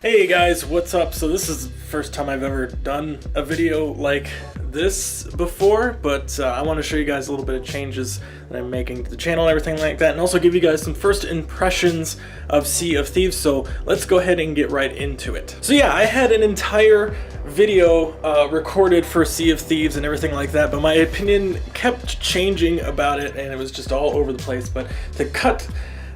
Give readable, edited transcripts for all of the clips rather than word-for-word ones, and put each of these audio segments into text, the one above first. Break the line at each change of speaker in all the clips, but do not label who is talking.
Hey guys, what's up? So this is the first time I've ever done a video like this before, but I want to show you guys a little bit of changes that I'm making to the channel and everything like that, and also give you guys some first impressions of Sea of Thieves, so let's go ahead and get right into it. So yeah, I had an entire video recorded for Sea of Thieves and everything like that, but my opinion kept changing about it and it was just all over the place. But to cut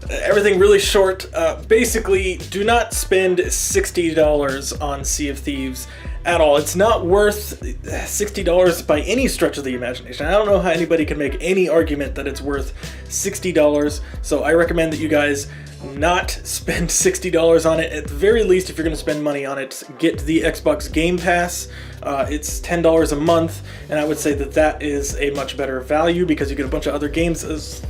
everything really short, basically do not spend $60 on Sea of Thieves at all. It's not worth $60 by any stretch of the imagination. I don't know how anybody can make any argument that it's worth $60, so I recommend that you guys not spend $60 on it. At the very least, if you're going to spend money on it, get the Xbox Game Pass. It's $10 a month, and I would say that that is a much better value because you get a bunch of other games as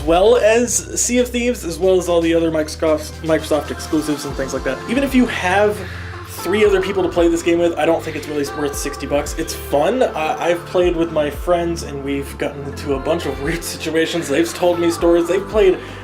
well as Sea of Thieves, as well as all the other Microsoft exclusives and things like that. Even if you have 3 other people to play this game with, I don't think it's really worth 60 bucks. It's fun. I've played with my friends and we've gotten into a bunch of weird situations. They've told me stories.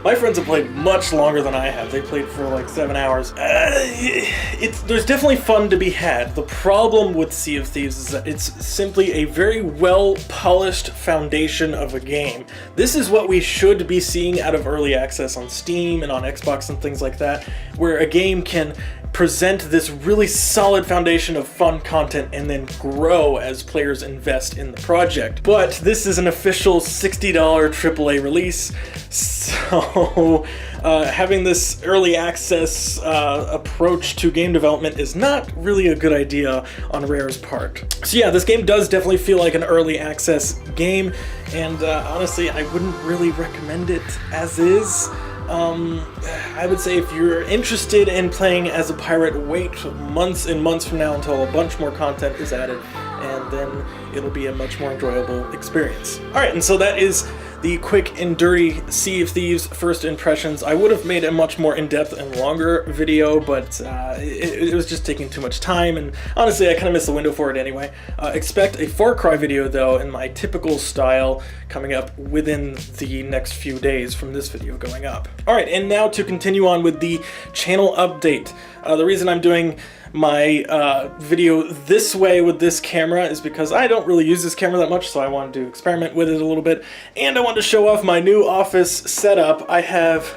My friends have played much longer than I have. They played for like 7 hours. There's definitely fun to be had. The problem with Sea of Thieves is that it's simply a very well polished foundation of a game. This is what we should be seeing out of early access on Steam and on Xbox and things like that, where a game can present this really solid foundation of fun content and then grow as players invest in the project. But this is an official $60 AAA release, so having this early access approach to game development is not really a good idea on Rare's part. So yeah, this game does definitely feel like an early access game, and honestly, I wouldn't really recommend it as is. I would say if you're interested in playing as a pirate, wait months and months from now until a bunch more content is added, and then it'll be a much more enjoyable experience. Alright, and so that is the quick and dirty Sea of Thieves first impressions. I would have made a much more in-depth and longer video, but it was just taking too much time, and honestly I kind of missed the window for it anyway. Expect a Far Cry video though in my typical style coming up within the next few days from this video going up. Alright, and now to continue on with the channel update. The reason I'm doing my video this way with this camera is because I don't really use this camera that much, so I wanted to experiment with it a little bit, and I wanted to show off my new office setup. I have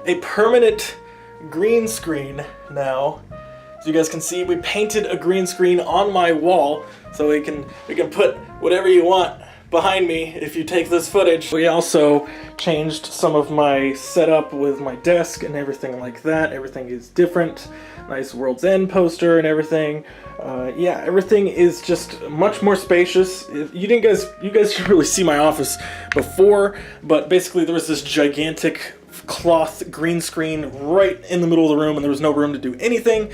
a permanent green screen now. As you guys can see, we painted a green screen on my wall, so we can put whatever you want behind me if you take this footage. We also changed some of my setup with my desk and everything like that. Everything is different. Nice World's End poster and everything. Yeah, everything is just much more spacious. You guys didn't really see my office before, but basically there was this gigantic cloth green screen right in the middle of the room and there was no room to do anything.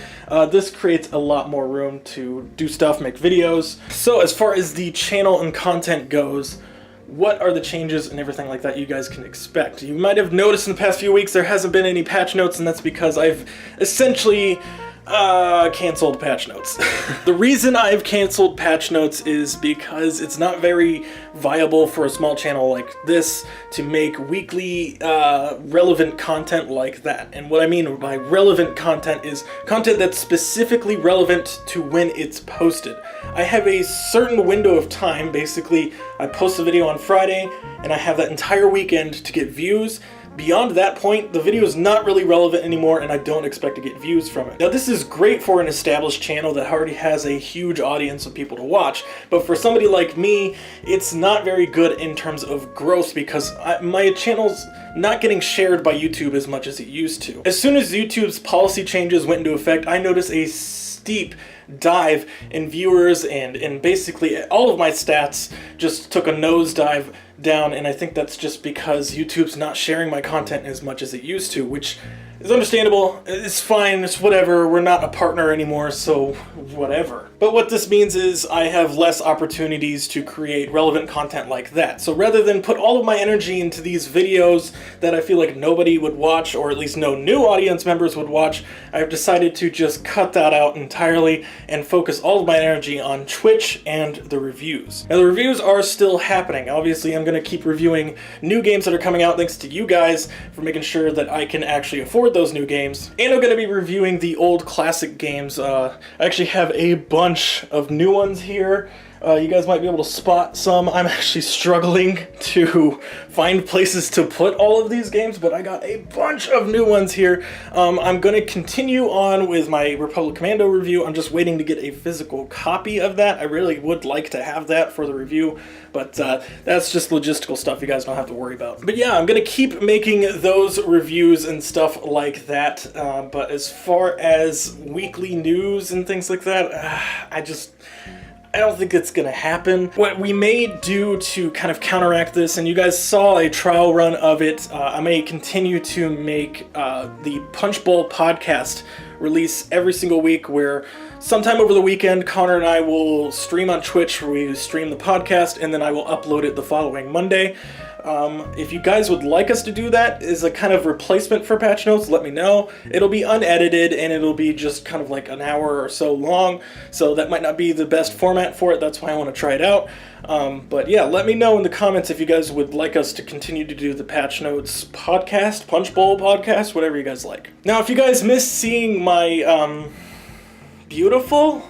This creates a lot more room to do stuff, make videos. So as far as the channel and content goes, what are the changes and everything like that you guys can expect? You might have noticed in the past few weeks there hasn't been any patch notes, and that's because I've essentially canceled patch notes. The reason I've canceled patch notes is because it's not very viable for a small channel like this to make weekly relevant content like that. And what I mean by relevant content is content that's specifically relevant to when it's posted. I have a certain window of time. Basically, I post a video on Friday and I have that entire weekend to get views. Beyond that point, the video is not really relevant anymore and I don't expect to get views from it. Now this is great for an established channel that already has a huge audience of people to watch, but for somebody like me, it's not very good in terms of growth because my channel's not getting shared by YouTube as much as it used to. As soon as YouTube's policy changes went into effect, I noticed a steep dive in viewers and basically all of my stats just took a nosedive down, and I think that's just because YouTube's not sharing my content as much as it used to, which is understandable. It's fine, it's whatever. We're not a partner anymore, so whatever. But what this means is I have less opportunities to create relevant content like that. So rather than put all of my energy into these videos that I feel like nobody would watch, or at least no new audience members would watch, I've decided to just cut that out entirely and focus all of my energy on Twitch and the reviews. Now the reviews are still happening. Obviously I'm going to keep reviewing new games that are coming out thanks to you guys for making sure that I can actually afford with those new games. And I'm going to be reviewing the old classic games. I actually have a bunch of new ones here. You guys might be able to spot some. I'm actually struggling to find places to put all of these games, but I got a bunch of new ones here. I'm going to continue on with my Republic Commando review. I'm just waiting to get a physical copy of that. I really would like to have that for the review, but that's just logistical stuff you guys don't have to worry about. But yeah, I'm going to keep making those reviews and stuff like that, but as far as weekly news and things like that, I don't think it's gonna happen. What we may do to kind of counteract this, and you guys saw a trial run of it, I may continue to make the Punch Bowl podcast release every single week, where sometime over the weekend, Connor and I will stream on Twitch, where we stream the podcast, and then I will upload it the following Monday. If you guys would like us to do that as a kind of replacement for patch notes, let me know. It'll be unedited and it'll be just kind of like an hour or so long, so that might not be the best format for it. That's why I want to try it out. But yeah, let me know in the comments if you guys would like us to continue to do the patch notes podcast, Punch Bowl podcast, whatever you guys like. Now, if you guys missed seeing my beautiful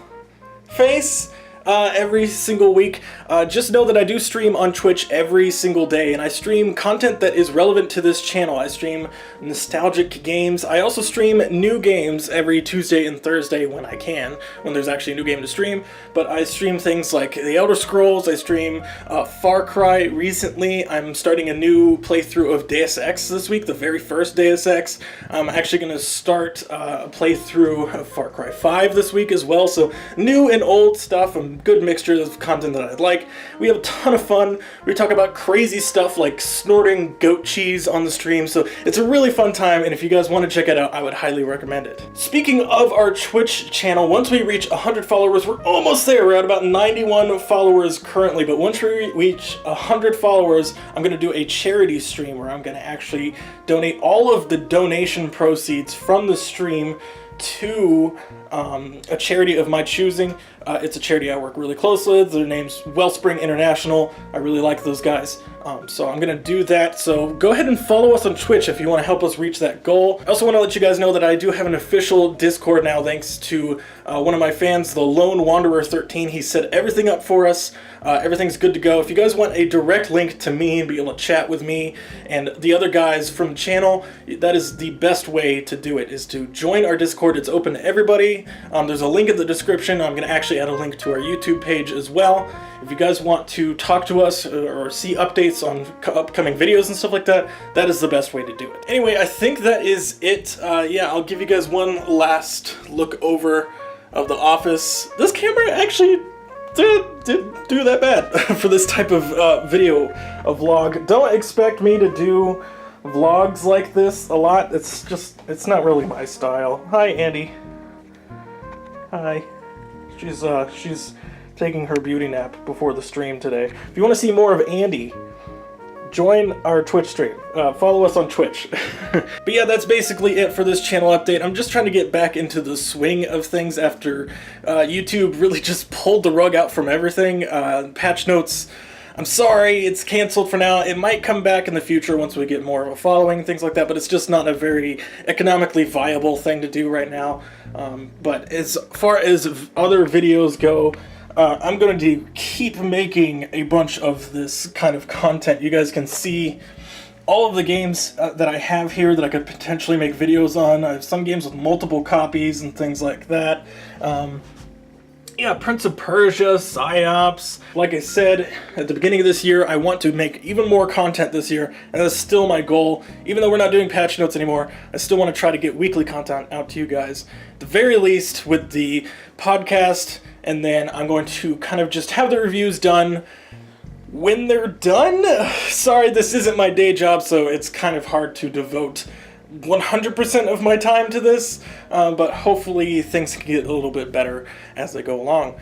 face every single week, just know that I do stream on Twitch every single day, and I stream content that is relevant to this channel. I stream nostalgic games. I also stream new games every Tuesday and Thursday when I can, when there's actually a new game to stream. But I stream things like The Elder Scrolls, I stream Far Cry recently. I'm starting a new playthrough of Deus Ex this week, the very first Deus Ex. I'm actually going to start a playthrough of Far Cry 5 this week as well, so new and old stuff, a good mixture of content that I'd like. We have a ton of fun. We talk about crazy stuff like snorting goat cheese on the stream, so it's a really fun time, and if you guys want to check it out, I would highly recommend it. Speaking of our Twitch channel, once we reach 100 followers, we're almost there. We're at about 91 followers currently, but once we reach 100 followers, I'm going to do a charity stream where I'm going to actually donate all of the donation proceeds from the stream to a charity of my choosing. It's a charity I work really close with. Their name's Wellspring International. I really like those guys. So I'm gonna do that. So go ahead and follow us on Twitch if you want to help us reach that goal. I also want to let you guys know that I do have an official Discord now, thanks to one of my fans, the Lone Wanderer 13. He set everything up for us. Everything's good to go. If you guys want a direct link to me and be able to chat with me and the other guys from the channel, that is the best way to do it, is to join our Discord. It's open to everybody. There's a link in the description. I'm going to actually add a link to our YouTube page as well. If you guys want to talk to us or see updates on upcoming videos and stuff like that, that is the best way to do it. Anyway, I think that is it. Yeah, I'll give you guys one last look over of the office. This camera actually didn't do that bad for this type of video, a vlog. Don't expect me to do vlogs like this a lot. It's not really my style. Hi, Andy. Hi. She's taking her beauty nap before the stream today. If you want to see more of Andy, join our Twitch stream. Follow us on Twitch. But yeah, that's basically it for this channel update. I'm just trying to get back into the swing of things after YouTube really just pulled the rug out from everything. Patch notes, I'm sorry, it's canceled for now. It might come back in the future once we get more of a following, things like that, but it's just not a very economically viable thing to do right now. But as far as other videos go, I'm going to keep making a bunch of this kind of content. You guys can see all of the games that I have here that I could potentially make videos on. I have some games with multiple copies and things like that. Yeah, Prince of Persia, Psyops. Like I said at the beginning of this year, I want to make even more content this year, and that's still my goal. Even though we're not doing patch notes anymore, I still want to try to get weekly content out to you guys. At the very least with the podcast, and then I'm going to kind of just have the reviews done when they're done. Sorry, this isn't my day job, so it's kind of hard to devote 100% of my time to this, but hopefully things can get a little bit better as they go along.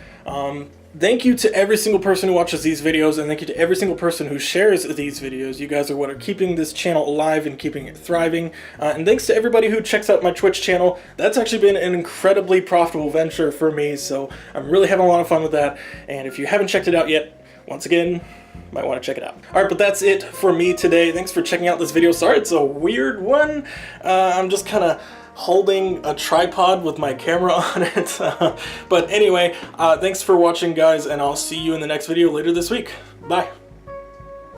Thank you to every single person who watches these videos, and thank you to every single person who shares these videos. You guys are what are keeping this channel alive and keeping it thriving. And thanks to everybody who checks out my Twitch channel. That's actually been an incredibly profitable venture for me, so I'm really having a lot of fun with that. And if you haven't checked it out yet, once again, might want to check it out. Alright, but that's it for me today. Thanks for checking out this video. Sorry it's a weird one. I'm just kind of holding a tripod with my camera on it. But anyway, thanks for watching, guys, and I'll see you in the next video later this week. Bye.